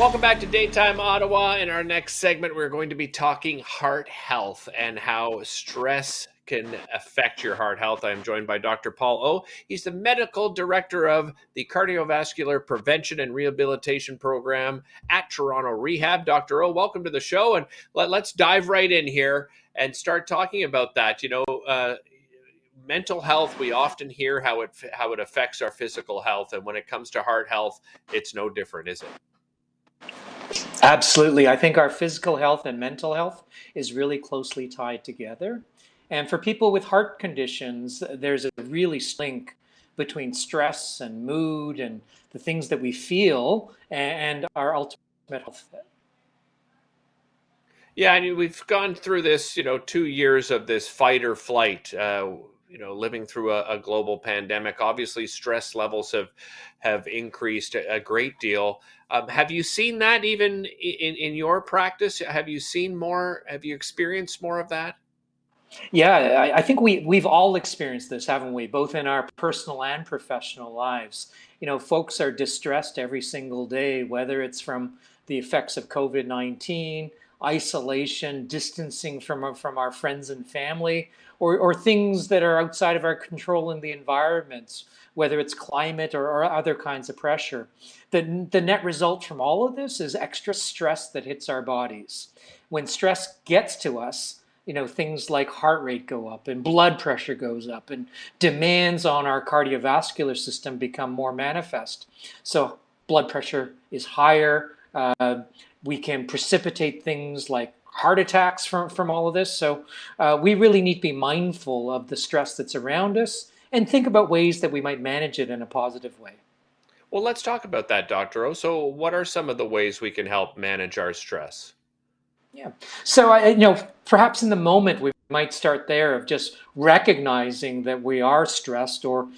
Welcome back to Daytime Ottawa. In our next segment, we're going to be talking heart health and how stress can affect your heart health. I'm joined by Dr. Paul O. He's the medical director of the Cardiovascular Prevention and Rehabilitation Program at Toronto Rehab. Dr. O, welcome to the show, and let's dive right in here and start talking about that. Mental health, we often hear how it affects our physical health, and when it comes to heart health, it's no different, is it? Absolutely. I think our physical health and mental health is really closely tied together. And for people with heart conditions, there's a really link between stress and mood and the things that we feel and our ultimate health. Yeah, and we've gone through this, 2 years of this fight or flight. Living through a global pandemic. Obviously, stress levels have increased a great deal. Have you seen that even in your practice? Have you seen more? Have you experienced more of that? Yeah, I think we've all experienced this, haven't we? Both in our personal and professional lives. Folks are distressed every single day, whether it's from the effects of COVID-19, isolation, distancing from our friends and family, or things that are outside of our control in the environments, whether it's climate or other kinds of pressure. The net result from all of this is extra stress that hits our bodies. When stress gets to us, things like heart rate go up and blood pressure goes up and demands on our cardiovascular system become more manifest. So blood pressure is higher. We can precipitate things like heart attacks from all of this. So we really need to be mindful of the stress that's around us and think about ways that we might manage it in a positive way. Well, let's talk about that, Dr. O. So, what are some of the ways we can help manage our stress? Yeah. So perhaps in the moment we might start there of just recognizing that we are stressed or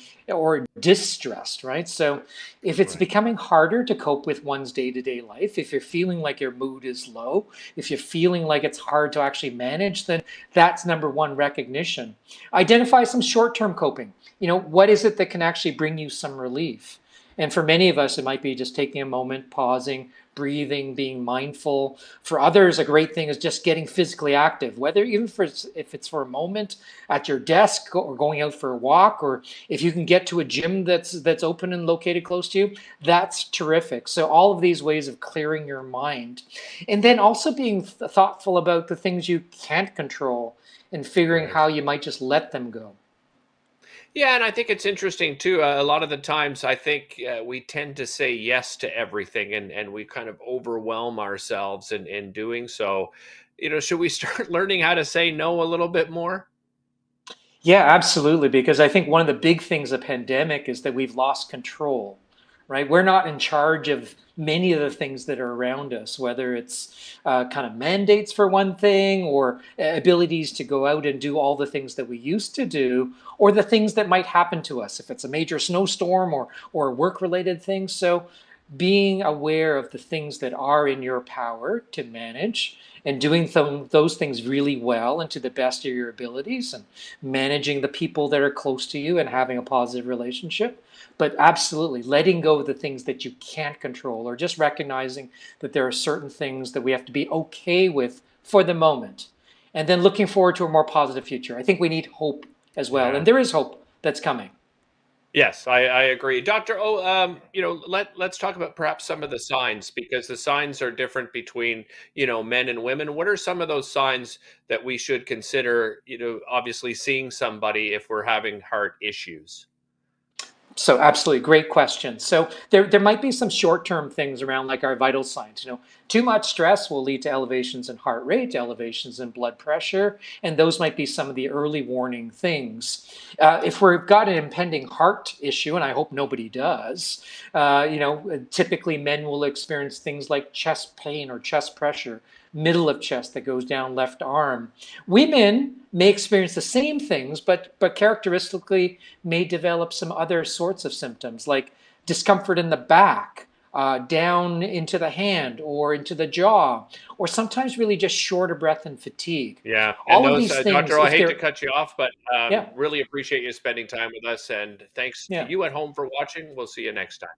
distressed, right? So if it's Right. becoming harder to cope with one's day-to-day life, if you're feeling like your mood is low, if you're feeling like it's hard to actually manage, then that's number one recognition. Identify some short-term coping. What is it that can actually bring you some relief? And for many of us, it might be just taking a moment, pausing, breathing, being mindful. For others, a great thing is just getting physically active, whether even if it's for a moment at your desk or going out for a walk, or if you can get to a gym that's open and located close to you, that's terrific. So all of these ways of clearing your mind, and then also being thoughtful about the things you can't control and figuring Right. how you might just let them go. Yeah, and I think it's interesting too. A lot of the times, I think we tend to say yes to everything, and we kind of overwhelm ourselves in doing so. Should we start learning how to say no a little bit more? Yeah, absolutely. Because I think one of the big things of pandemic is that we've lost control, right? We're not in charge of many of the things that are around us, whether it's kind of mandates for one thing, or abilities to go out and do all the things that we used to do, or the things that might happen to us if it's a major snowstorm or work-related things. So being aware of the things that are in your power to manage and doing those things really well and to the best of your abilities, and managing the people that are close to you and having a positive relationship. But absolutely letting go of the things that you can't control, or just recognizing that there are certain things that we have to be okay with for the moment, and then looking forward to a more positive future. I think we need hope as well, Yeah. and there is hope that's coming. Yes, I agree, Doctor O. Let's talk about perhaps some of the signs, because the signs are different between men and women. What are some of those signs that we should consider? Obviously seeing somebody if we're having heart issues. So absolutely great question. So there might be some short-term things around like our vital signs. Too much stress will lead to elevations in heart rate, elevations in blood pressure, and those might be some of the early warning things. If we've got an impending heart issue, and I hope nobody does, typically men will experience things like chest pain or chest pressure, middle of chest that goes down left arm. Women may experience the same things, but characteristically may develop some other sorts of symptoms like discomfort in the back, down into the hand or into the jaw, or sometimes really just short of breath and fatigue. Yeah, and All of those, these Doctor things, O, I if hate to they're, cut you off, but yeah, really appreciate you spending time with us, and thanks to yeah. you at home for watching. We'll see you next time.